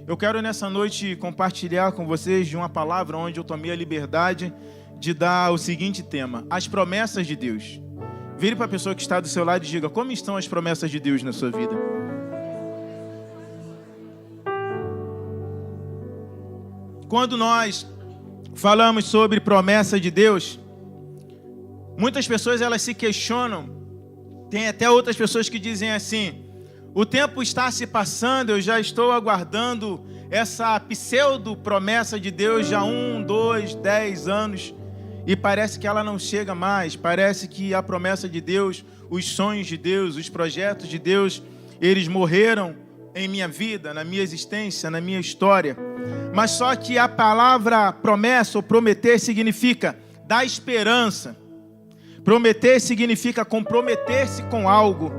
Eu quero nessa noite compartilhar com vocês de uma palavra onde eu tomei a liberdade de dar o seguinte tema: as promessas de Deus. Vire para a pessoa que está do seu lado e diga: como estão as promessas de Deus na sua vida? Quando nós falamos sobre promessa de Deus, muitas pessoas elas se questionam. Tem até outras pessoas que dizem assim: o tempo está se passando, eu já estou aguardando essa pseudo promessa de Deus já 1, 2, 10 anos e parece que ela não chega mais. Parece que a promessa de Deus, os sonhos de Deus, os projetos de Deus, eles morreram em minha vida, na minha existência, na minha história. Mas só que a palavra promessa ou prometer significa dar esperança. Prometer significa comprometer-se com algo.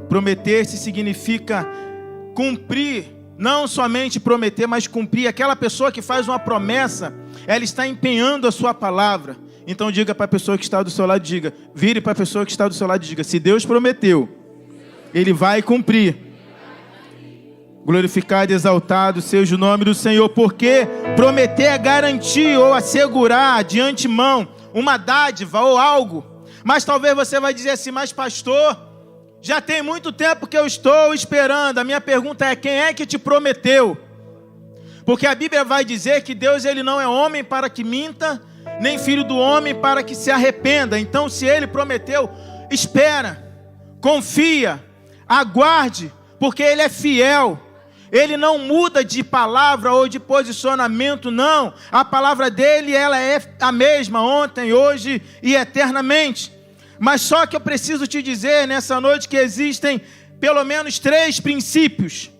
Prometer-se significa cumprir, não somente prometer, mas cumprir. Aquela pessoa que faz uma promessa, ela está empenhando a sua palavra. Então diga para a pessoa que está do seu lado, vire para a pessoa que está do seu lado e diga: se Deus prometeu, Ele vai cumprir. Glorificado e exaltado seja o nome do Senhor, porque prometer é garantir ou assegurar de antemão uma dádiva ou algo. Mas talvez você vai dizer assim: mas pastor, já tem muito tempo que eu estou esperando. A minha pergunta é: quem é que te prometeu? Porque a Bíblia vai dizer que Deus ele não é homem para que minta, nem filho do homem para que se arrependa. Então, se Ele prometeu, espera, confia, aguarde, porque Ele é fiel. Ele não muda de palavra ou de posicionamento, não. A palavra dele, ela é a mesma ontem, hoje e eternamente. Mas só que eu preciso te dizer nessa noite que existem pelo menos 3 princípios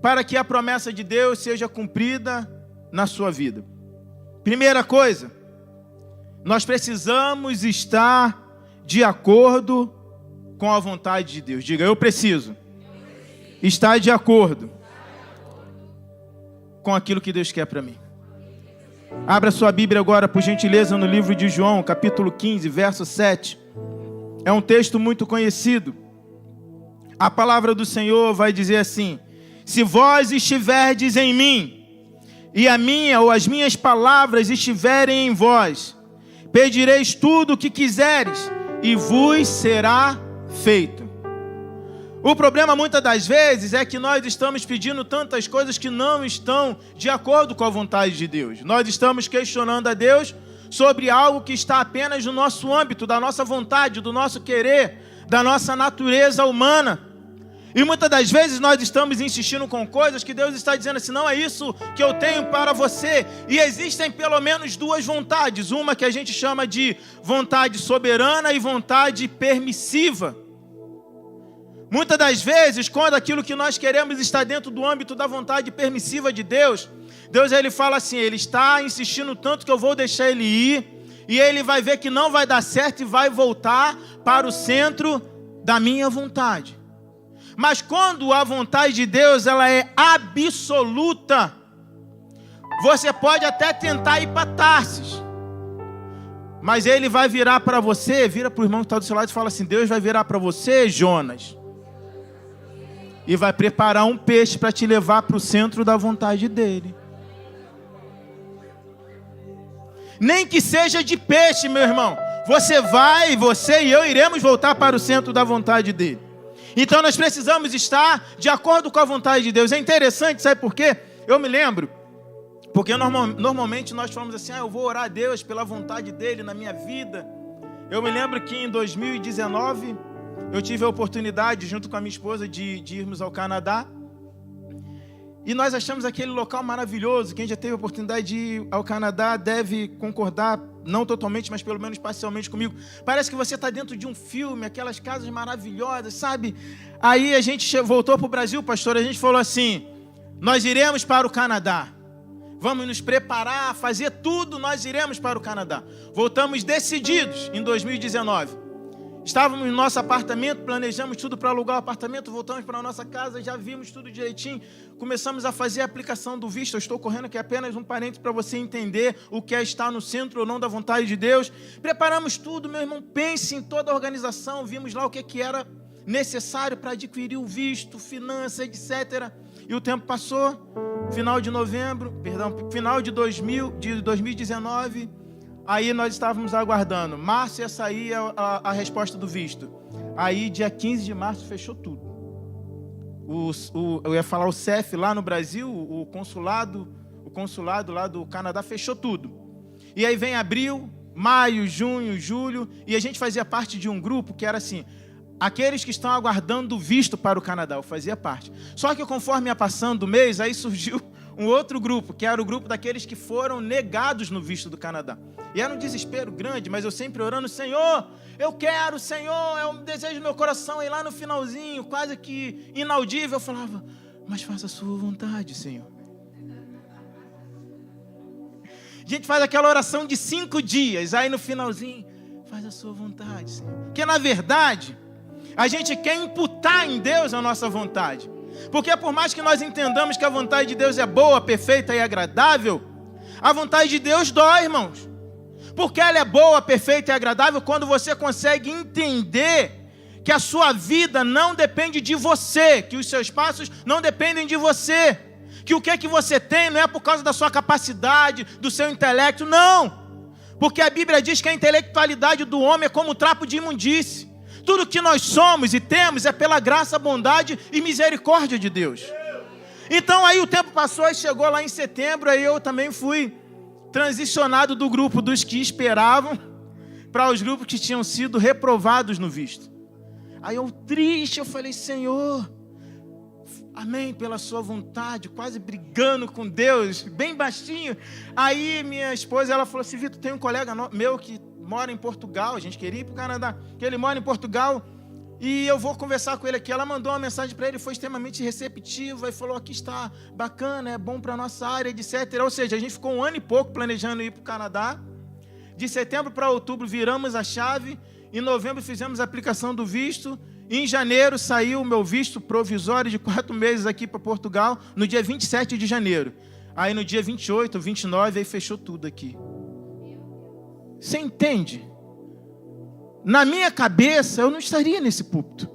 para que a promessa de Deus seja cumprida na sua vida. Primeira coisa, nós precisamos estar de acordo com a vontade de Deus. Diga: eu preciso estar de acordo com aquilo que Deus quer para mim. Abra sua Bíblia agora, por gentileza, no livro de João, capítulo 15, verso 7. É um texto muito conhecido. A palavra do Senhor vai dizer assim: se vós estiverdes em mim, e a minha ou as minhas palavras estiverem em vós, pedireis tudo o que quiseres, e vos será feito. O problema muitas das vezes é que nós estamos pedindo tantas coisas que não estão de acordo com a vontade de Deus. Nós estamos questionando a Deus sobre algo que está apenas no nosso âmbito, da nossa vontade, do nosso querer, da nossa natureza humana. E muitas das vezes nós estamos insistindo com coisas que Deus está dizendo assim: não é isso que eu tenho para você. E existem pelo menos 2 vontades. Uma que a gente chama de vontade soberana e vontade permissiva. Muitas das vezes, quando aquilo que nós queremos está dentro do âmbito da vontade permissiva de Deus, Deus ele fala assim: Ele está insistindo tanto que eu vou deixar ele ir, e ele vai ver que não vai dar certo e vai voltar para o centro da minha vontade. Mas quando a vontade de Deus ela é absoluta, você pode até tentar ir para Tarsis, mas ele vai virar para você, vira para o irmão que está do seu lado e fala assim: Deus vai virar para você, Jonas, e vai preparar um peixe para te levar para o centro da vontade dele. Nem que seja de peixe, meu irmão. Você e eu iremos voltar para o centro da vontade dele. Então nós precisamos estar de acordo com a vontade de Deus. É interessante, sabe por quê? Eu me lembro, porque normalmente nós falamos assim: eu vou orar a Deus pela vontade dele na minha vida. Eu me lembro que em 2019, eu tive a oportunidade, junto com a minha esposa, de irmos ao Canadá. E nós achamos aquele local maravilhoso. Quem já teve a oportunidade de ir ao Canadá deve concordar, não totalmente, mas pelo menos parcialmente comigo. Parece que você está dentro de um filme, aquelas casas maravilhosas, sabe? Aí a gente voltou para o Brasil, pastor, a gente falou assim: nós iremos para o Canadá. Vamos nos preparar, fazer tudo, nós iremos para o Canadá. Voltamos decididos em 2019. Estávamos no nosso apartamento, planejamos tudo para alugar o apartamento, voltamos para a nossa casa, já vimos tudo direitinho, começamos a fazer a aplicação do visto. Eu estou correndo aqui apenas um parênteses para você entender o que é estar no centro ou não da vontade de Deus. Preparamos tudo, meu irmão, pense em toda a organização, vimos lá o que era necessário para adquirir o visto, finanças, etc. E o tempo passou, final de novembro, final de 2019, aí nós estávamos aguardando. Março ia sair a resposta do visto. Aí, dia 15 de março, fechou tudo. Eu ia falar o CEF lá no Brasil, o consulado lá do Canadá fechou tudo. E aí vem abril, maio, junho, julho, e a gente fazia parte de um grupo que era assim, aqueles que estão aguardando o visto para o Canadá, eu fazia parte. Só que conforme ia passando o mês, aí surgiu um outro grupo, que era o grupo daqueles que foram negados no visto do Canadá. E era um desespero grande, mas eu sempre orando, Senhor, eu quero, Senhor, é um desejo do meu coração. E lá no finalzinho, quase que inaudível, eu falava, mas faça a sua vontade, Senhor. A gente faz aquela oração de 5 dias, aí no finalzinho, faz a sua vontade, Senhor. Porque na verdade, a gente quer imputar em Deus a nossa vontade. Porque por mais que nós entendamos que a vontade de Deus é boa, perfeita e agradável, a vontade de Deus dói, irmãos. Porque ela é boa, perfeita e agradável quando você consegue entender que a sua vida não depende de você, que os seus passos não dependem de você, que o que você tem não é por causa da sua capacidade, do seu intelecto, não. Porque a Bíblia diz que a intelectualidade do homem é como um trapo de imundície. Tudo que nós somos e temos é pela graça, bondade e misericórdia de Deus. Então aí o tempo passou e chegou lá em setembro, aí eu também fui transicionado do grupo dos que esperavam para os grupos que tinham sido reprovados no visto. Aí eu triste, eu falei, Senhor, amém, pela sua vontade, quase brigando com Deus, bem baixinho. Aí minha esposa, ela falou assim, Vitor, tem um colega meu que mora em Portugal, a gente queria ir para o Canadá, que ele mora em Portugal, e eu vou conversar com ele aqui. Ela mandou uma mensagem para ele, foi extremamente receptiva, e falou, aqui está bacana, é bom para a nossa área, etc. Ou seja, a gente ficou 1 ano e pouco planejando ir para o Canadá. De setembro para outubro viramos a chave, em novembro fizemos a aplicação do visto, em janeiro saiu o meu visto provisório de 4 meses aqui para Portugal, no dia 27 de janeiro. Aí no dia 28, 29, aí fechou tudo aqui. Você entende? Na minha cabeça, eu não estaria nesse púlpito.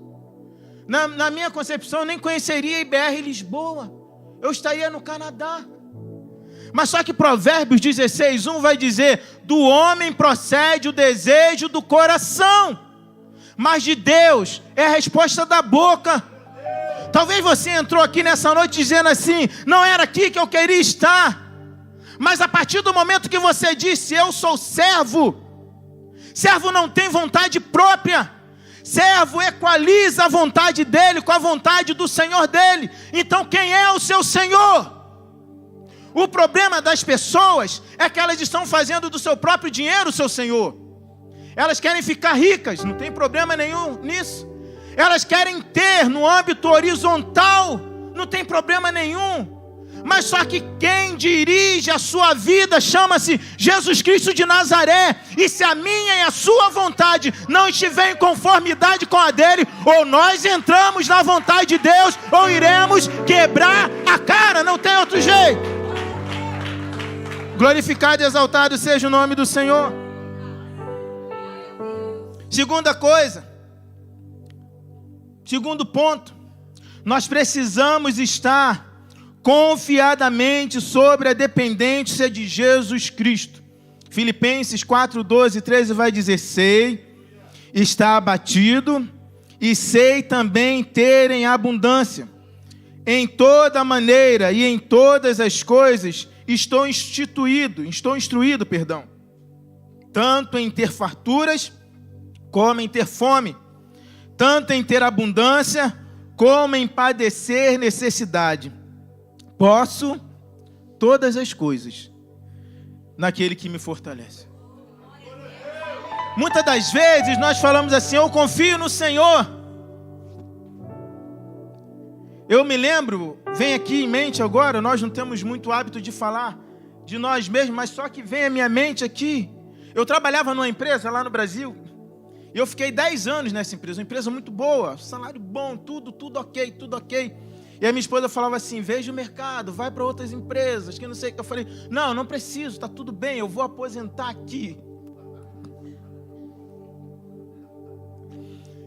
Na minha concepção, eu nem conheceria IBR Lisboa. Eu estaria no Canadá. Mas só que Provérbios 16:1 vai dizer, do homem procede o desejo do coração, mas de Deus é a resposta da boca. Talvez você entrou aqui nessa noite dizendo assim, não era aqui que eu queria estar. Mas a partir do momento que você disse, eu sou servo, servo não tem vontade própria, servo equaliza a vontade dele com a vontade do Senhor dele. Então quem é o seu Senhor? O problema das pessoas é que elas estão fazendo do seu próprio dinheiro o seu Senhor. Elas querem ficar ricas, não tem problema nenhum nisso. Elas querem ter no âmbito horizontal, não tem problema nenhum. Mas só que quem dirige a sua vida chama-se Jesus Cristo de Nazaré. E se a minha e a sua vontade não estiver em conformidade com a dele, ou nós entramos na vontade de Deus, ou iremos quebrar a cara, não tem outro jeito. Glorificado e exaltado seja o nome do Senhor. Segunda coisa, segundo ponto, nós precisamos estar confiadamente sobre a dependência de Jesus Cristo. Filipenses 4:12-13 vai dizer, sei, está abatido, e sei também ter em abundância. Em toda maneira e em todas as coisas estou instruído, tanto em ter farturas, como em ter fome, tanto em ter abundância, como em padecer necessidade. Posso todas as coisas naquele que me fortalece. Muitas das vezes nós falamos assim, eu confio no Senhor. Eu me lembro, vem aqui em mente agora, nós não temos muito hábito de falar de nós mesmos, mas só que vem à minha mente aqui. Eu trabalhava numa empresa lá no Brasil, e eu fiquei 10 anos nessa empresa, uma empresa muito boa, salário bom, tudo ok. E a minha esposa falava assim, veja o mercado, vai para outras empresas, que não sei o que. Eu falei, não preciso, está tudo bem, eu vou aposentar aqui.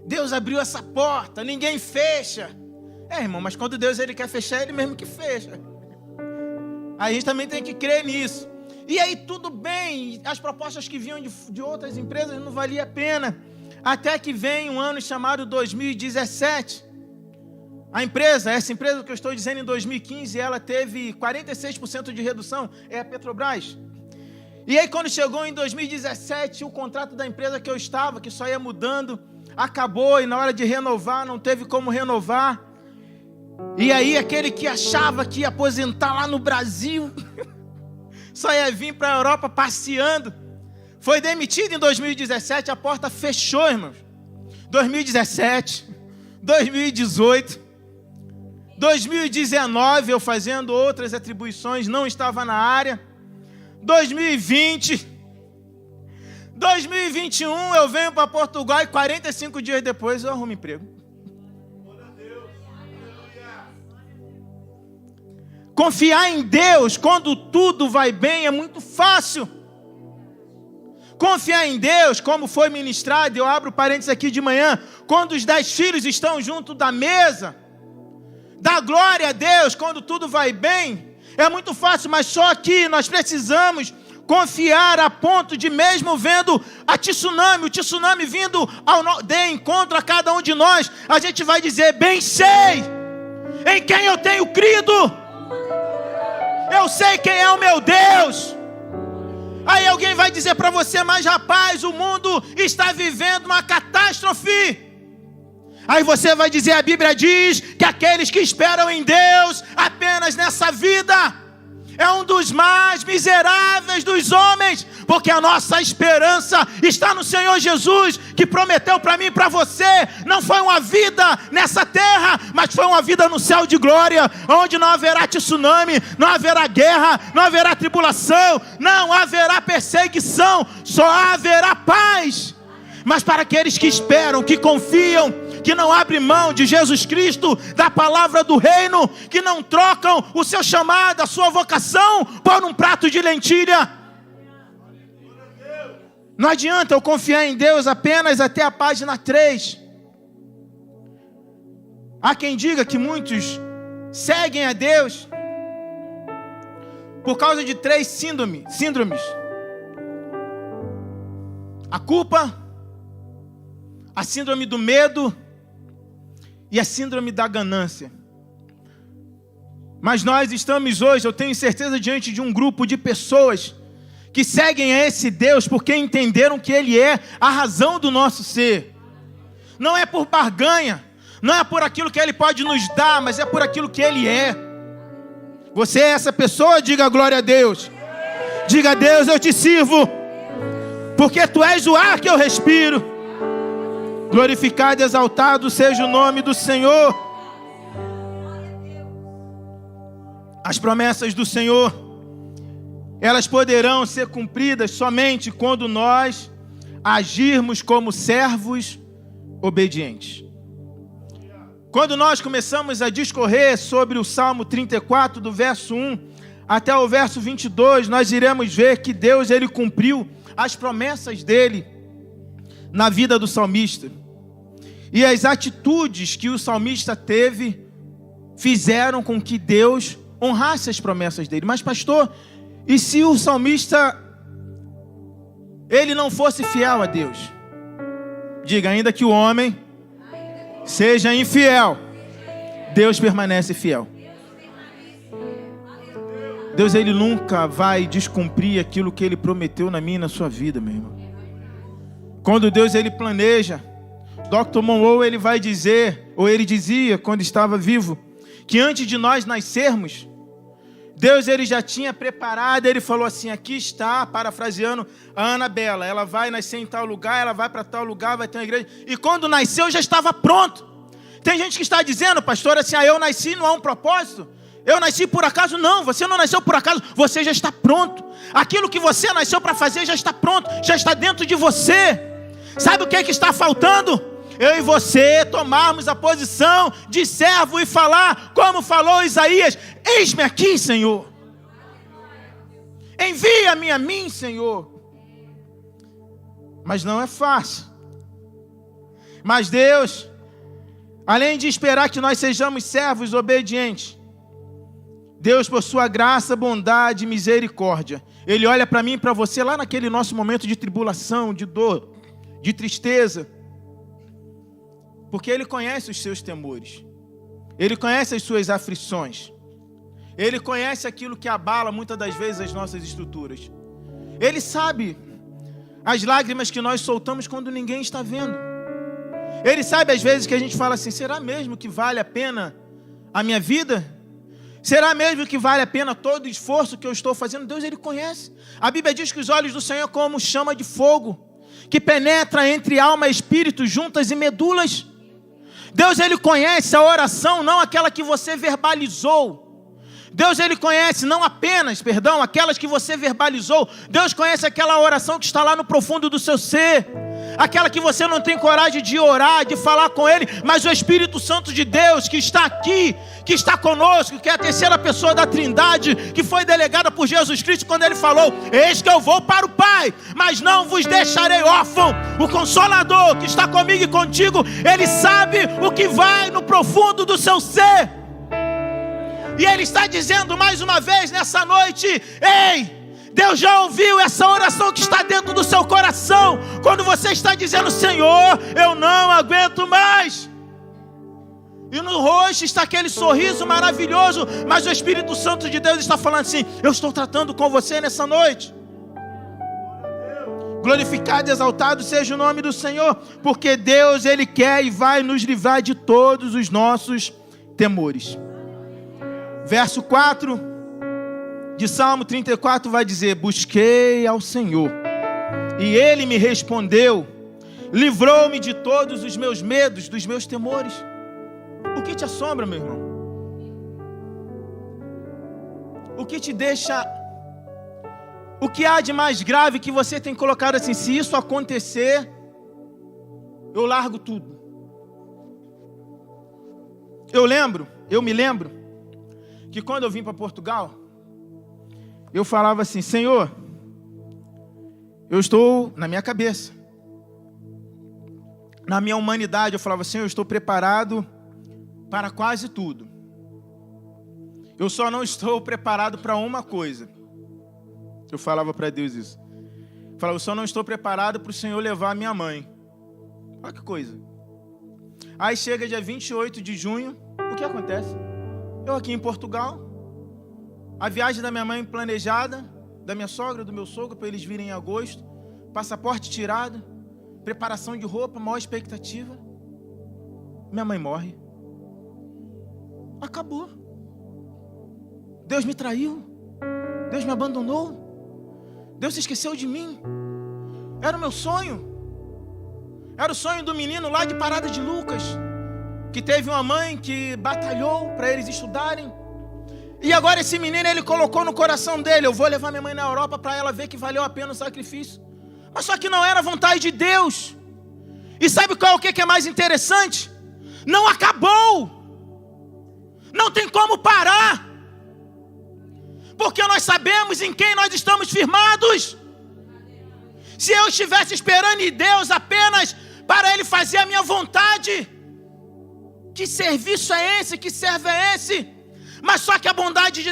Deus abriu essa porta, ninguém fecha. Irmão, mas quando Deus ele quer fechar, ele mesmo que fecha. A gente também tem que crer nisso. E aí tudo bem, as propostas que vinham de outras empresas não valia a pena. Até que vem um ano chamado 2017. Essa empresa que eu estou dizendo em 2015, ela teve 46% de redução, é a Petrobras. E aí quando chegou em 2017, o contrato da empresa que eu estava, que só ia mudando, acabou e na hora de renovar, não teve como renovar. E aí aquele que achava que ia aposentar lá no Brasil, só ia vir para a Europa passeando, foi demitido em 2017, a porta fechou, irmãos. 2017, 2018, 2019, eu fazendo outras atribuições, não estava na área. 2020, 2021, eu venho para Portugal e 45 dias depois eu arrumo emprego. Confiar em Deus quando tudo vai bem é muito fácil. Confiar em Deus, como foi ministrado, eu abro parênteses aqui de manhã, quando os 10 filhos estão junto da mesa, dá glória a Deus quando tudo vai bem, é muito fácil, mas só que nós precisamos confiar a ponto de mesmo vendo o tsunami vindo de encontro a cada um de nós, a gente vai dizer, bem sei em quem eu tenho crido, eu sei quem é o meu Deus. Aí alguém vai dizer para você, mas rapaz, o mundo está vivendo uma catástrofe. Aí você vai dizer, a Bíblia diz que aqueles que esperam em Deus apenas nessa vida é um dos mais miseráveis dos homens, porque a nossa esperança está no Senhor Jesus, que prometeu para mim e para você, não foi uma vida nessa terra, mas foi uma vida no céu de glória, onde não haverá tsunami, não haverá guerra, não haverá tribulação, não haverá perseguição, só haverá paz. Mas para aqueles que esperam, que confiam, que não abrem mão de Jesus Cristo, da palavra do reino, que não trocam o seu chamado, a sua vocação, por um prato de lentilha. Não adianta eu confiar em Deus apenas até a página 3. Há quem diga que muitos seguem a Deus por causa de 3 síndromes. A culpa, a síndrome do medo e a síndrome da ganância. Mas nós estamos hoje, eu tenho certeza, diante de um grupo de pessoas que seguem a esse Deus porque entenderam que Ele é a razão do nosso ser. Não é por barganha, não é por aquilo que Ele pode nos dar, mas é por aquilo que Ele é. Você é essa pessoa? Diga glória a Deus. Diga a Deus, eu te sirvo, porque Tu és o ar que eu respiro. Glorificado e exaltado seja o nome do Senhor. As promessas do Senhor, elas poderão ser cumpridas somente quando nós agirmos como servos obedientes. Quando nós começamos a discorrer sobre o Salmo 34, do verso 1 até o verso 22, nós iremos ver que Deus, Ele cumpriu as promessas dEle na vida do salmista. E as atitudes que o salmista teve fizeram com que Deus honrasse as promessas dele. Mas pastor, e se o salmista ele não fosse fiel a Deus? Diga, ainda que o homem seja infiel, Deus permanece fiel. Deus, Ele nunca vai descumprir aquilo que Ele prometeu na minha e na sua vida, meu irmão. Quando Deus, Ele planeja, Dr. Monroe, ele vai dizer, ou ele dizia quando estava vivo, que antes de nós nascermos, Deus, Ele já tinha preparado, Ele falou assim, aqui está, parafraseando a Anabela, ela vai nascer em tal lugar, ela vai para tal lugar, vai ter uma igreja, e quando nasceu já estava pronto. Tem gente que está dizendo, pastor, assim, eu nasci, não há um propósito, eu nasci por acaso. Não, você não nasceu por acaso, você já está pronto. Aquilo que você nasceu para fazer já está pronto, já está dentro de você. Sabe o que é que está faltando? Eu e você tomarmos a posição de servo e falar, como falou Isaías, eis-me aqui, Senhor. Envia-me a mim, Senhor. Mas não é fácil. Mas Deus, além de esperar que nós sejamos servos obedientes, Deus, por sua graça, bondade e misericórdia, Ele olha para mim e para você lá naquele nosso momento de tribulação, de dor, de tristeza, porque Ele conhece os seus temores, Ele conhece as suas aflições, Ele conhece aquilo que abala muitas das vezes as nossas estruturas. Ele sabe as lágrimas que nós soltamos quando ninguém está vendo. Ele sabe às vezes que a gente fala assim: será mesmo que vale a pena a minha vida? Será mesmo que vale a pena todo o esforço que eu estou fazendo? Deus, Ele conhece. A Bíblia diz que os olhos do Senhor é como chama de fogo, que penetra entre alma e espírito, juntas e medulas. Deus, Ele conhece a oração, não aquela que você verbalizou. Deus, Ele conhece não apenas, aquelas que você verbalizou. Deus conhece aquela oração que está lá no profundo do seu ser, aquela que você não tem coragem de orar, de falar com Ele, mas o Espírito Santo de Deus que está aqui, que está conosco, que é a terceira pessoa da Trindade, que foi delegada por Jesus Cristo quando Ele falou: eis que eu vou para o Pai, mas não vos deixarei órfão. O Consolador que está comigo e contigo, Ele sabe o que vai no profundo do seu ser. E Ele está dizendo mais uma vez nessa noite: ei, Deus já ouviu essa oração que está dentro do seu coração, quando você está dizendo: Senhor, eu não aguento mais. E no rosto está aquele sorriso maravilhoso, mas o Espírito Santo de Deus está falando assim: eu estou tratando com você nessa noite. Glorificado e exaltado seja o nome do Senhor, porque Deus, Ele quer e vai nos livrar de todos os nossos temores. Verso 4 de Salmo 34 vai dizer: busquei ao Senhor, e Ele me respondeu, livrou-me de todos os meus medos, dos meus temores. O que te assombra, meu irmão? O que te deixa... O que há de mais grave que você tem colocado assim: se isso acontecer, eu largo tudo? Eu me lembro que quando eu vim para Portugal, eu falava assim: Senhor, eu estou na minha cabeça, na minha humanidade, eu falava: Senhor, eu estou preparado para quase tudo. Eu só não estou preparado para uma coisa. Eu falava para Deus isso. Eu falava: eu só não estou preparado para o Senhor levar a minha mãe. Olha que coisa. Aí chega dia 28 de junho, o que acontece? Eu aqui em Portugal, a viagem da minha mãe planejada, da minha sogra, do meu sogro, para eles virem em agosto, passaporte tirado, preparação de roupa, maior expectativa. Minha mãe morre. Acabou. Deus me traiu. Deus me abandonou. Deus se esqueceu de mim. Era o meu sonho. Era o sonho do menino lá de Parada de Lucas, que teve uma mãe que batalhou para eles estudarem. E agora esse menino, ele colocou no coração dele: eu vou levar minha mãe na Europa para ela ver que valeu a pena o sacrifício. Mas só que não era a vontade de Deus. E sabe qual é o que é mais interessante? Não acabou. Não tem como parar. Porque nós sabemos em quem nós estamos firmados. Se eu estivesse esperando em Deus apenas para Ele fazer a minha vontade, que serviço é esse? Que servo é esse? Mas só que a vontade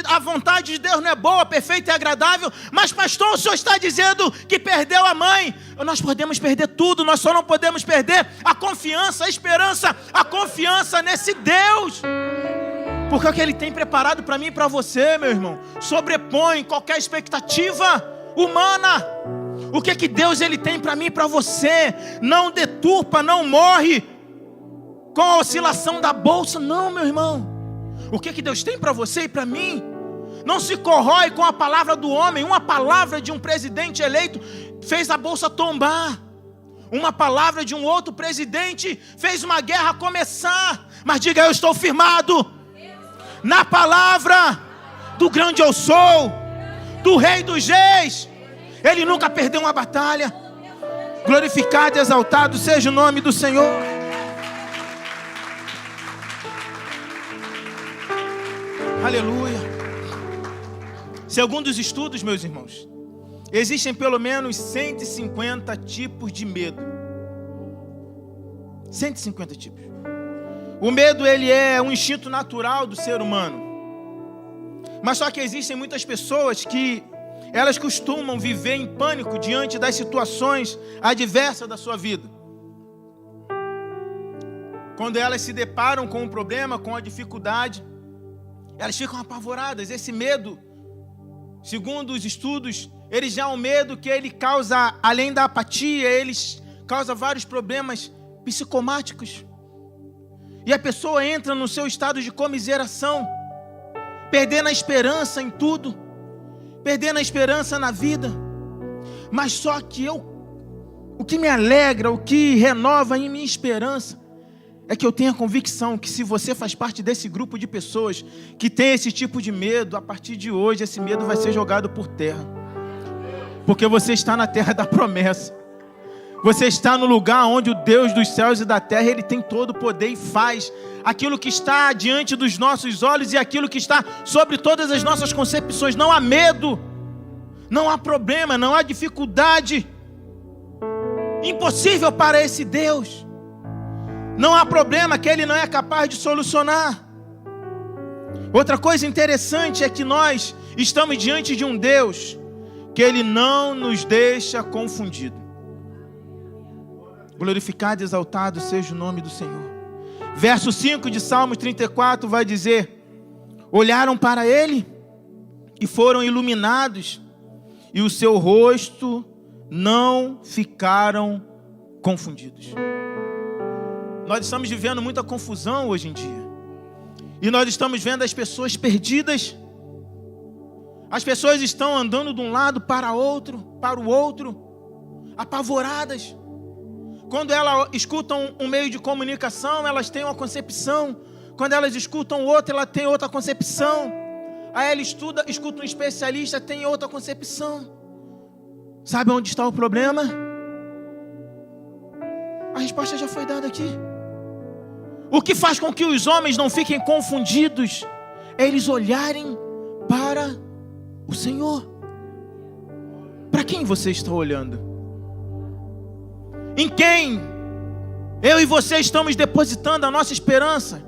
de Deus não é boa, perfeita e agradável. Mas pastor, o senhor está dizendo que perdeu a mãe. Nós podemos perder tudo, nós só não podemos perder a confiança, a esperança, a confiança nesse Deus. Porque o que Ele tem preparado para mim e para você, meu irmão, sobrepõe qualquer expectativa humana. O que Deus Ele tem para mim e para você não deturpa, não morre com a oscilação da bolsa, não, meu irmão. O que Deus tem para você e para mim não se corrói com a palavra do homem. Uma palavra de um presidente eleito fez a bolsa tombar. Uma palavra de um outro presidente fez uma guerra começar. Mas diga: eu estou firmado na palavra do grande eu sou, do Rei dos Reis. Ele nunca perdeu uma batalha. Glorificado e exaltado seja o nome do Senhor. Aleluia. Segundo os estudos, meus irmãos, existem pelo menos 150 tipos de medo. 150 tipos. O medo, ele é um instinto natural do ser humano. Mas só que existem muitas pessoas que elas costumam viver em pânico diante das situações adversas da sua vida. Quando elas se deparam com um problema, com a dificuldade, elas ficam apavoradas. Esse medo, segundo os estudos, ele já é um medo que ele causa, além da apatia, ele causa vários problemas psicomáticos. E a pessoa entra no seu estado de comiseração, perdendo a esperança em tudo, perdendo a esperança na vida. Mas só que o que me alegra, o que renova em minha esperança, é que eu tenho a convicção que se você faz parte desse grupo de pessoas que tem esse tipo de medo, a partir de hoje esse medo vai ser jogado por terra. Porque você está na terra da promessa. Você está no lugar onde o Deus dos céus e da terra, Ele tem todo o poder e faz aquilo que está diante dos nossos olhos e aquilo que está sobre todas as nossas concepções. Não há medo, não há problema, não há dificuldade impossível para esse Deus. Não há problema que Ele não é capaz de solucionar. Outra coisa interessante é que nós estamos diante de um Deus que Ele não nos deixa confundido. Glorificado e exaltado seja o nome do Senhor. Verso 5 de Salmos 34 vai dizer: olharam para Ele e foram iluminados, e o seu rosto não ficaram confundidos. Nós estamos vivendo muita confusão hoje em dia. E nós estamos vendo as pessoas perdidas. As pessoas estão andando de um lado para o outro, apavoradas. Quando elas escutam um meio de comunicação, elas têm uma concepção. Quando elas escutam outro, ela tem outra concepção. Aí ela escuta um especialista, tem outra concepção. Sabe onde está o problema? A resposta já foi dada aqui. O que faz com que os homens não fiquem confundidos é eles olharem para o Senhor. Para quem você está olhando? Em quem eu e você estamos depositando a nossa esperança?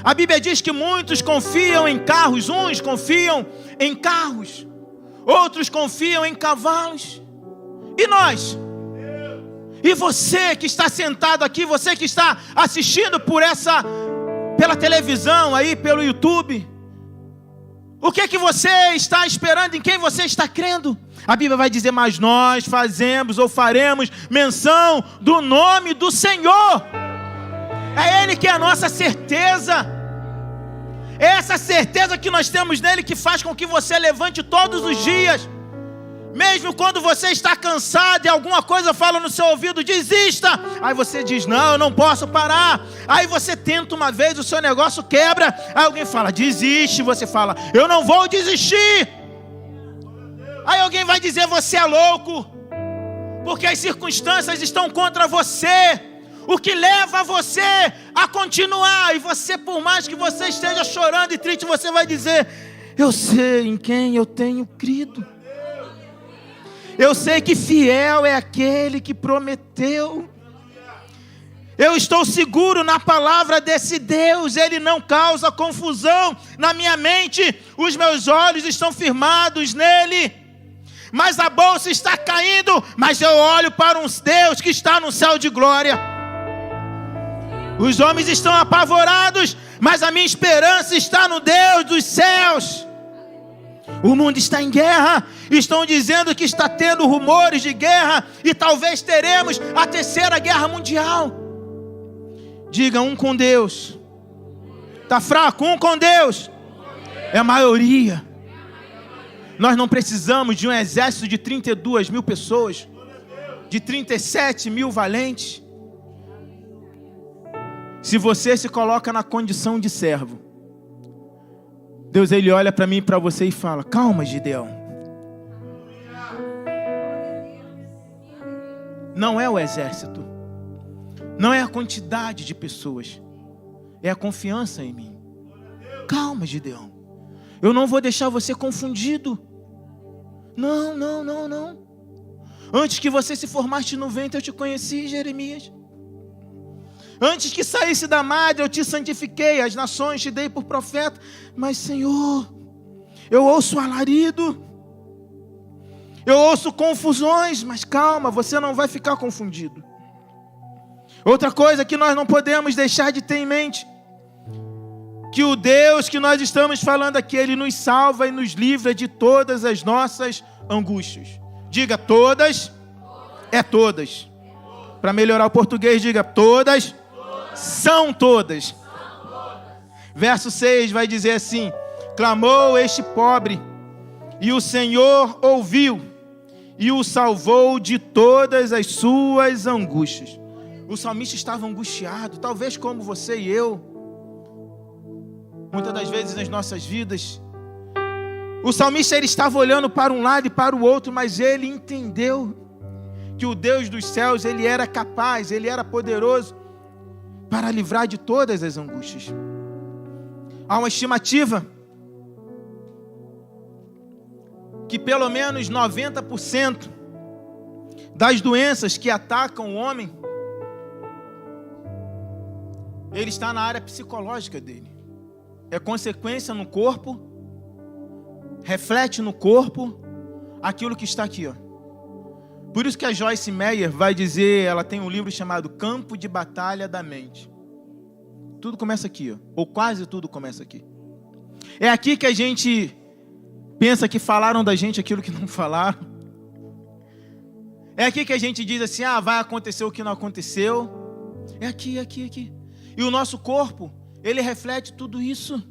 A Bíblia diz que muitos confiam em carros, uns confiam em carros, outros confiam em cavalos. E nós? E você que está sentado aqui, você que está assistindo pela televisão aí, pelo YouTube, o que você está esperando? Em quem você está crendo? A Bíblia vai dizer: mas nós fazemos ou faremos menção do nome do Senhor. É Ele que é a nossa certeza. É essa certeza que nós temos nele que faz com que você levante todos os dias. Mesmo quando você está cansado e alguma coisa fala no seu ouvido: desista. Aí você diz: não, eu não posso parar. Aí você tenta uma vez, o seu negócio quebra. Aí alguém fala: desiste. Você fala: eu não vou desistir. Aí alguém vai dizer: você é louco, porque as circunstâncias estão contra você. O que leva você a continuar? E você, por mais que você esteja chorando e triste, você vai dizer: eu sei em quem eu tenho crido. Eu sei que fiel é aquele que prometeu. Eu estou seguro na palavra desse Deus. Ele não causa confusão na minha mente. Os meus olhos estão firmados nele. Mas a bolsa está caindo, mas eu olho para um Deus que está no céu de glória. Os homens estão apavorados, mas a minha esperança está no Deus dos céus. O mundo está em guerra. Estão dizendo que está tendo rumores de guerra, e talvez teremos a terceira guerra mundial. Diga: um com Deus. Está fraco? Um com Deus é a maioria. Nós não precisamos de um exército de 32 mil pessoas, de 37 mil valentes. Se você se coloca na condição de servo, Deus, Ele olha para mim e para você e fala: calma, Gideão. Não é o exército, não é a quantidade de pessoas, é a confiança em mim. Calma, Gideão. Eu não vou deixar você confundido. Não, não, não, não. Antes que você se formaste no ventre, eu te conheci, Jeremias. Antes que saísse da madre, eu te santifiquei. As nações te dei por profeta. Mas, Senhor, Eu ouço alarido. Eu ouço confusões, mas calma, você não vai ficar confundido. Outra coisa que nós não podemos deixar de ter em mente, que o Deus que nós estamos falando aqui, Ele nos salva e nos livra de todas as nossas angústias. Diga todas, é todas. Para melhorar o português, diga todas, são todas. Verso 6 vai dizer assim: clamou este pobre, e o Senhor ouviu, e o salvou de todas as suas angústias. O salmista estava angustiado, talvez como você e eu. Muitas das vezes nas nossas vidas, o salmista ele estava olhando para um lado e para o outro, mas ele entendeu que o Deus dos céus, Ele era capaz, Ele era poderoso para livrar de todas as angústias. Há uma estimativa que pelo menos 90% das doenças que atacam o homem, ele está na área psicológica dele. É consequência no corpo, reflete no corpo aquilo que está aqui, ó. Por isso que a Joyce Meyer vai dizer, ela tem um livro chamado Campo de Batalha da Mente. Tudo começa aqui, ó, ou quase tudo começa aqui. É aqui que a gente pensa que falaram da gente aquilo que não falaram. É aqui que a gente diz assim, vai acontecer o que não aconteceu. É aqui, aqui, aqui. E o nosso corpo, ele reflete tudo isso.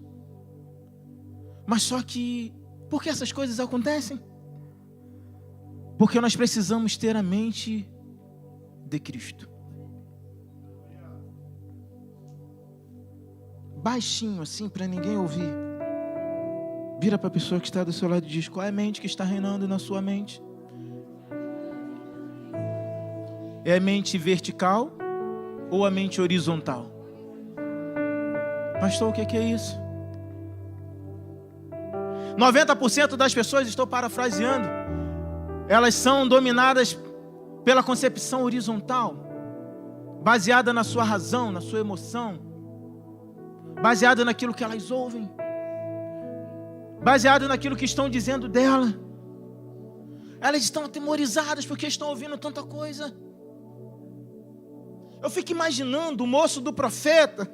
Mas só que, por que essas coisas acontecem? Porque nós precisamos ter a mente de Cristo. Baixinho assim, para ninguém ouvir. Vira para a pessoa que está do seu lado e diz: qual é a mente que está reinando na sua mente? É a mente vertical ou a mente horizontal? Pastor, o que é isso? 90% das pessoas, estou parafraseando, elas são dominadas pela concepção horizontal, baseada na sua razão, na sua emoção, baseada naquilo que elas ouvem, baseada naquilo que estão dizendo dela. Elas estão atemorizadas porque estão ouvindo tanta coisa. Eu fico imaginando o moço do profeta,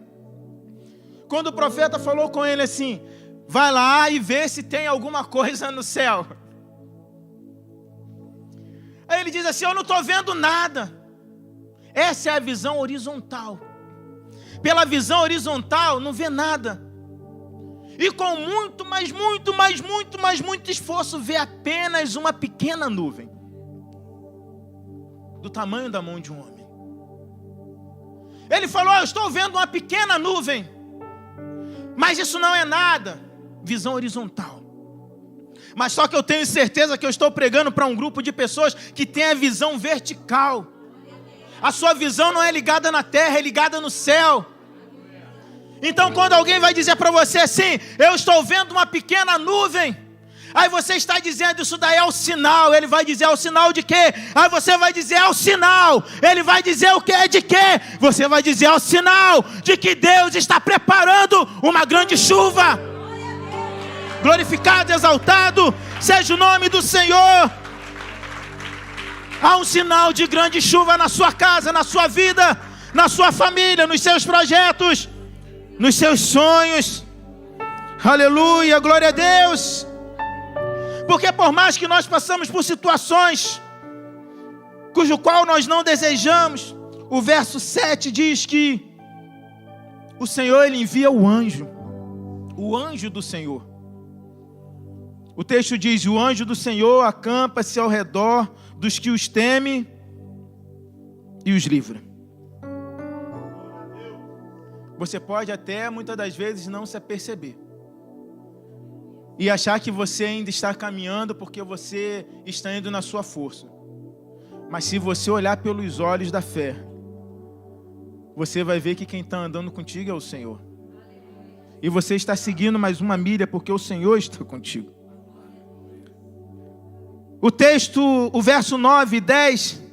quando o profeta falou com ele assim: vai lá e vê se tem alguma coisa no céu. Aí ele diz assim: eu não estou vendo nada. Essa é a visão horizontal. Pela visão horizontal não vê nada. E com muito esforço vê apenas uma pequena nuvem, do tamanho da mão de um homem. Ele falou: eu estou vendo uma pequena nuvem, mas isso não é nada. Visão horizontal. Mas só que eu tenho certeza que eu estou pregando para um grupo de pessoas que tem a visão vertical. A sua visão não é ligada na terra, é ligada no céu. Então quando alguém vai dizer para você assim: eu estou vendo uma pequena nuvem, aí você está dizendo: isso daí é o sinal. Ele vai dizer: é o sinal de quê? Aí você vai dizer: é o sinal. Ele vai dizer: o que é de quê? Você vai dizer: é o sinal de que Deus está preparando uma grande chuva. Glorificado, exaltado seja o nome do Senhor. Há um sinal de grande chuva na sua casa, na sua vida, na sua família, nos seus projetos, nos seus sonhos. Aleluia, glória a Deus. Porque por mais que nós passamos por situações cujo qual nós não desejamos, o verso 7 diz que o Senhor, Ele envia o anjo do Senhor. O texto diz: o anjo do Senhor acampa-se ao redor dos que os temem e os livra. Você pode até, muitas das vezes, não se aperceber e achar que você ainda está caminhando porque você está indo na sua força. Mas se você olhar pelos olhos da fé, você vai ver que quem está andando contigo é o Senhor. E você está seguindo mais uma milha porque o Senhor está contigo. O texto, o verso 9 e 10,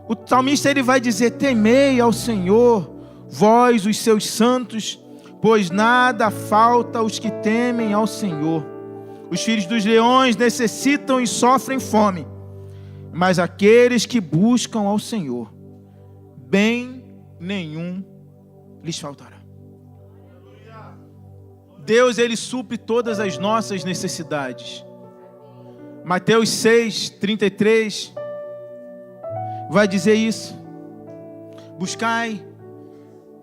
o salmista ele vai dizer: temei ao Senhor, vós os seus santos, pois nada falta aos que temem ao Senhor. Os filhos dos leões necessitam e sofrem fome, mas aqueles que buscam ao Senhor, bem nenhum lhes faltará. Deus, Ele supre todas as nossas necessidades. Mateus 6:33 vai dizer isso. Buscai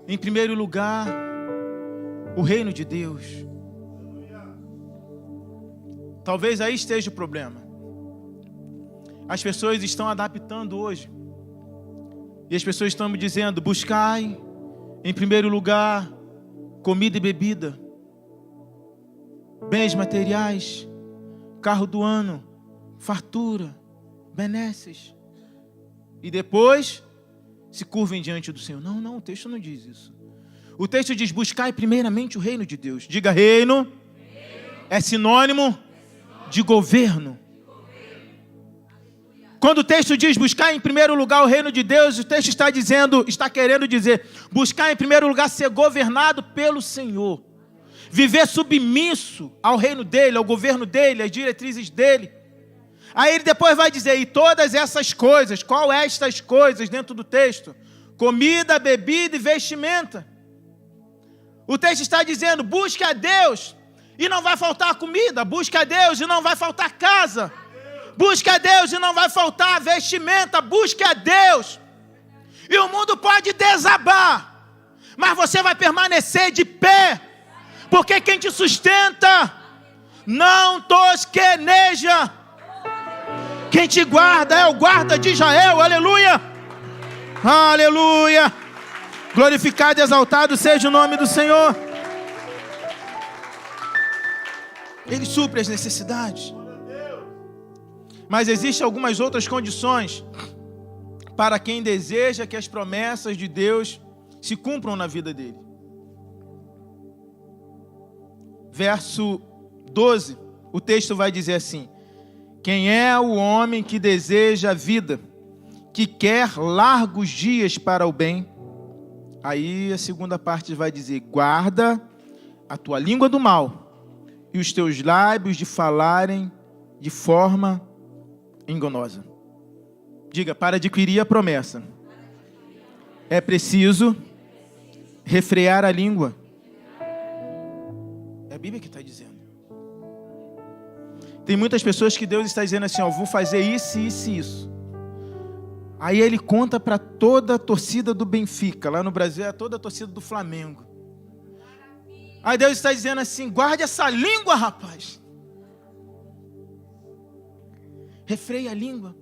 em primeiro lugar o reino de Deus. Talvez aí esteja o problema. As pessoas estão adaptando hoje. E as pessoas estão me dizendo: buscai em primeiro lugar comida e bebida, bens materiais, carro do ano, fartura, benesses. E depois se curvem diante do Senhor. Não, o texto não diz isso. O texto diz: buscai primeiramente o reino de Deus. Diga reino. É sinônimo de governo. Quando o texto diz buscar em primeiro lugar o reino de Deus, o texto está querendo dizer, buscar em primeiro lugar ser governado pelo Senhor. Viver submisso ao reino dele, ao governo dele, às diretrizes dele. Aí ele depois vai dizer, e todas essas coisas, qual é estas coisas dentro do texto? Comida, bebida e vestimenta. O texto está dizendo, busque a Deus e não vai faltar comida, busque a Deus e não vai faltar casa, busque a Deus e não vai faltar vestimenta, busque a Deus. E o mundo pode desabar, mas você vai permanecer de pé, porque quem te sustenta não tosqueneja. Quem te guarda é o guarda de Israel, aleluia, aleluia. Glorificado e exaltado seja o nome do Senhor. Ele supre as necessidades. Mas existem algumas outras condições para quem deseja que as promessas de Deus se cumpram na vida dele. Verso 12, o texto vai dizer assim: quem é o homem que deseja a vida, que quer largos dias para o bem? Aí a segunda parte vai dizer, guarda a tua língua do mal e os teus lábios de falarem de forma enganosa. Diga, para adquirir a promessa, é preciso refrear a língua. É a Bíblia que está dizendo. Tem muitas pessoas que Deus está dizendo assim, ó, vou fazer isso, isso e isso. Aí ele conta para toda a torcida do Benfica, lá no Brasil é toda a torcida do Flamengo. Aí Deus está dizendo assim, guarde essa língua, rapaz. Refreie a língua.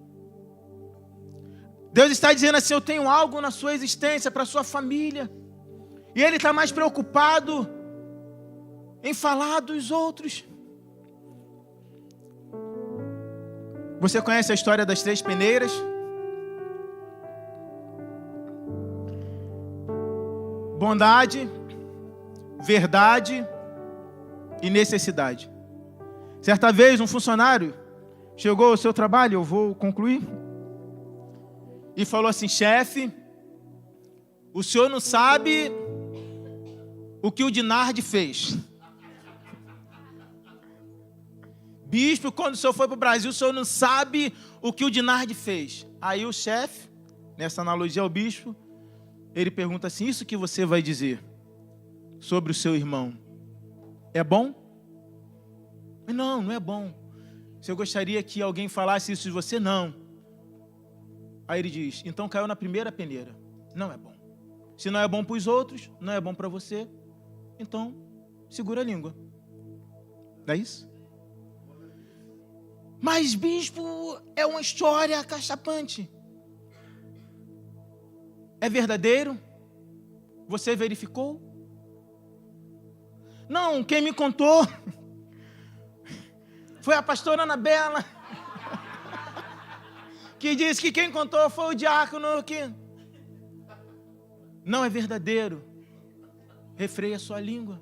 Deus está dizendo assim, eu tenho algo na sua existência, para a sua família. E Ele está mais preocupado em falar dos outros. Você conhece a história das 3 peneiras? Bondade, verdade e necessidade. Certa vez um funcionário chegou ao seu trabalho, eu vou concluir, e falou assim, chefe, o senhor não sabe o que o Dinardi fez. Bispo, quando o senhor foi para o Brasil, o senhor não sabe o que o Dinardi fez. Aí o chefe, nessa analogia ao bispo, ele pergunta assim, isso que você vai dizer sobre o seu irmão, é bom? Não, não é bom. Se eu gostaria que alguém falasse isso de você, não. Aí ele diz, então caiu na primeira peneira. Não é bom. Se não é bom para os outros, não é bom para você, então segura a língua. Não é isso? Mas, bispo, é uma história acachapante. É verdadeiro? Você verificou? Não, quem me contou foi a pastora Anabela, que disse que quem contou foi o diácono que... Não é verdadeiro. Refreia a sua língua.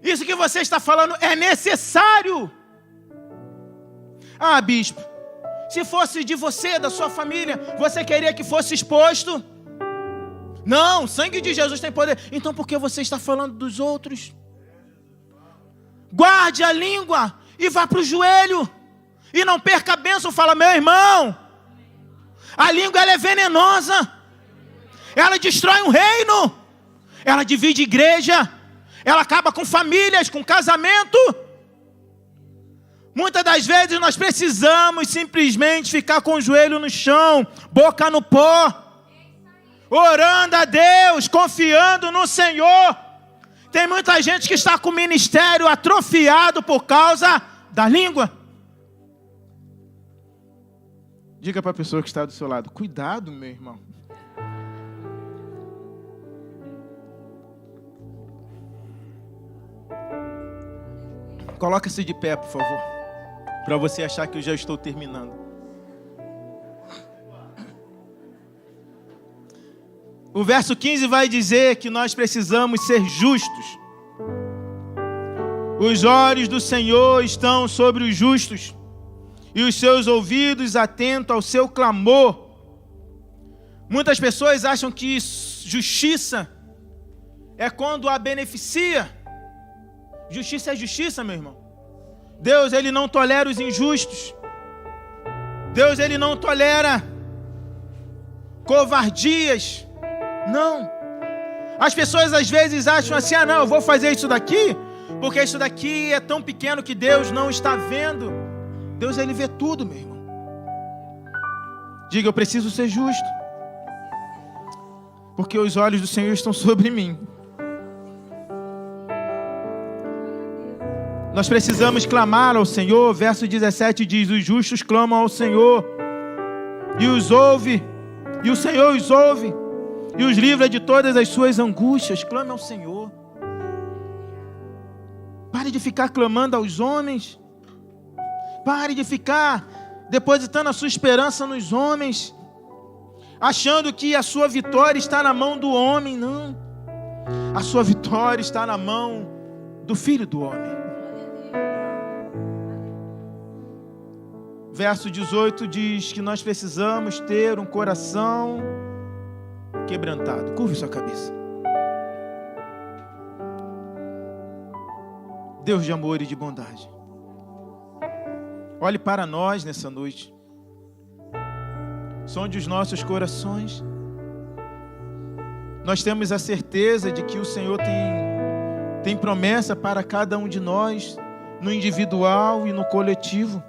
Isso que você está falando é necessário. Ah, bispo, se fosse de você, da sua família, você queria que fosse exposto? Não, o sangue de Jesus tem poder. Então por que você está falando dos outros? Guarde a língua e vá para o joelho. E não perca a bênção. Fala, meu irmão, a língua ela é venenosa. Ela destrói um reino. Ela divide igreja. Ela acaba com famílias, com casamento. Muitas das vezes nós precisamos simplesmente ficar com o joelho no chão, boca no pó, orando a Deus, confiando no Senhor. Tem muita gente que está com o ministério atrofiado por causa da língua. Diga para a pessoa que está do seu lado, cuidado, meu irmão. Coloca-se de pé, por favor, para você achar que eu já estou terminando. O verso 15 vai dizer que nós precisamos ser justos. Os olhos do Senhor estão sobre os justos, e os seus ouvidos atentos ao seu clamor. Muitas pessoas acham que justiça é quando a beneficia. Justiça é justiça, meu irmão. Deus, Ele não tolera os injustos. Deus, Ele não tolera covardias. Não. As pessoas às vezes acham assim, não, eu vou fazer isso daqui, porque isso daqui é tão pequeno que Deus não está vendo. Deus, Ele vê tudo, meu irmão. Diga, eu preciso ser justo, porque os olhos do Senhor estão sobre mim. Nós precisamos clamar ao Senhor. Verso 17 diz, os justos clamam ao Senhor, e os ouve, e o Senhor os ouve, e os livra de todas as suas angústias. Clame ao Senhor. Pare de ficar clamando aos homens. Pare de ficar depositando a sua esperança nos homens, achando que a sua vitória está na mão do homem. Não. A sua vitória está na mão do Filho do homem. Verso 18 diz que nós precisamos ter um coração quebrantado. Curve sua cabeça. Deus de amor e de bondade, olhe para nós nessa noite. Sonde os nossos corações. Nós temos a certeza de que o Senhor tem promessa para cada um de nós, no individual e no coletivo.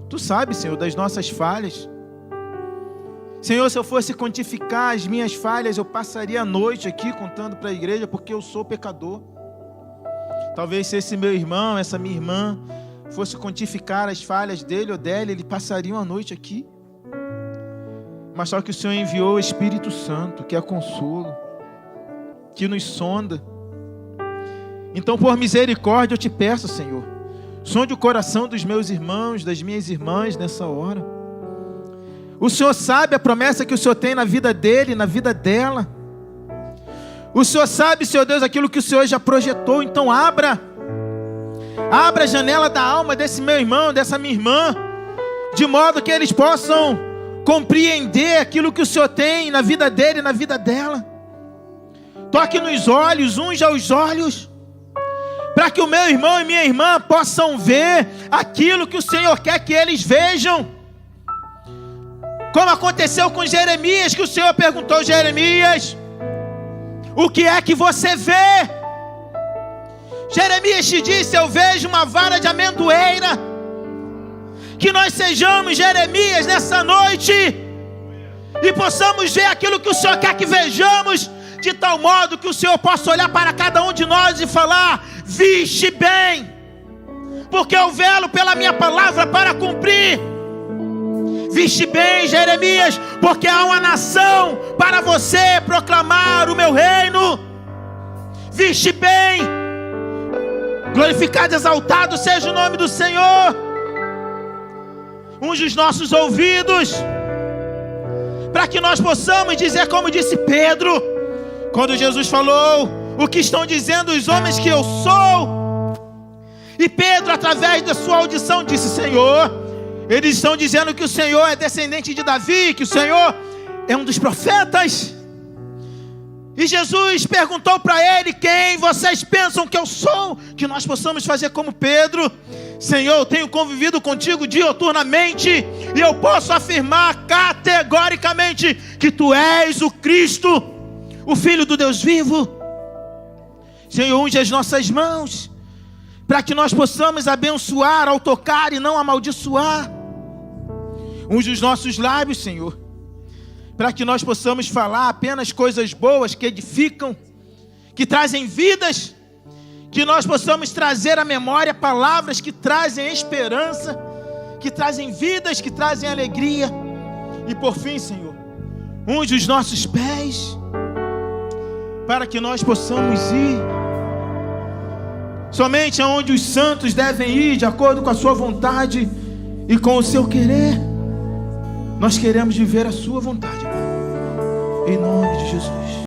Tu sabes, Senhor, das nossas falhas. Senhor, se eu fosse quantificar as minhas falhas, eu passaria a noite aqui contando para a igreja, porque eu sou pecador. Talvez se esse meu irmão, essa minha irmã, fosse quantificar as falhas dele ou dela, ele passaria uma noite aqui. Mas só que o Senhor enviou o Espírito Santo, que é consolo, que nos sonda. Então, por misericórdia, eu te peço, Senhor, sonde o coração dos meus irmãos, das minhas irmãs nessa hora. O Senhor sabe a promessa que o Senhor tem na vida dele, na vida dela. O Senhor sabe, Senhor Deus, aquilo que o Senhor já projetou. Então abra a janela da alma desse meu irmão, dessa minha irmã, de modo que eles possam compreender aquilo que o Senhor tem na vida dele e na vida dela. Toque nos olhos, unja os olhos, para que o meu irmão e minha irmã possam ver aquilo que o Senhor quer que eles vejam. Como aconteceu com Jeremias, que o Senhor perguntou, Jeremias, o que é que você vê? Jeremias te disse, eu vejo uma vara de amendoeira. Que nós sejamos Jeremias nessa noite e possamos ver aquilo que o Senhor quer que vejamos, de tal modo que o Senhor possa olhar para cada um de nós e falar, viste bem, porque eu velo pela minha palavra para cumprir. Viste bem, Jeremias, porque há uma nação para você proclamar o meu reino. Viste bem, glorificado e exaltado seja o nome do Senhor. Unge os nossos ouvidos, para que nós possamos dizer como disse Pedro, quando Jesus falou, o que estão dizendo os homens que eu sou? E Pedro, através da sua audição, disse, Senhor, eles estão dizendo que o Senhor é descendente de Davi, que o Senhor é um dos profetas. E Jesus perguntou para ele: quem vocês pensam que eu sou? Que nós possamos fazer como Pedro: Senhor, eu tenho convivido contigo diuturnamente, e eu posso afirmar categoricamente que tu és o Cristo, o Filho do Deus vivo. Senhor, unge as nossas mãos, para que nós possamos abençoar ao tocar e não amaldiçoar. Unge os nossos lábios, Senhor, para que nós possamos falar apenas coisas boas que edificam, que trazem vidas, que nós possamos trazer à memória palavras que trazem esperança, que trazem vidas, que trazem alegria. E por fim, Senhor, unge os nossos pés, para que nós possamos ir somente aonde os santos devem ir, de acordo com a sua vontade e com o seu querer. Nós queremos viver a sua vontade, Pai, em nome de Jesus.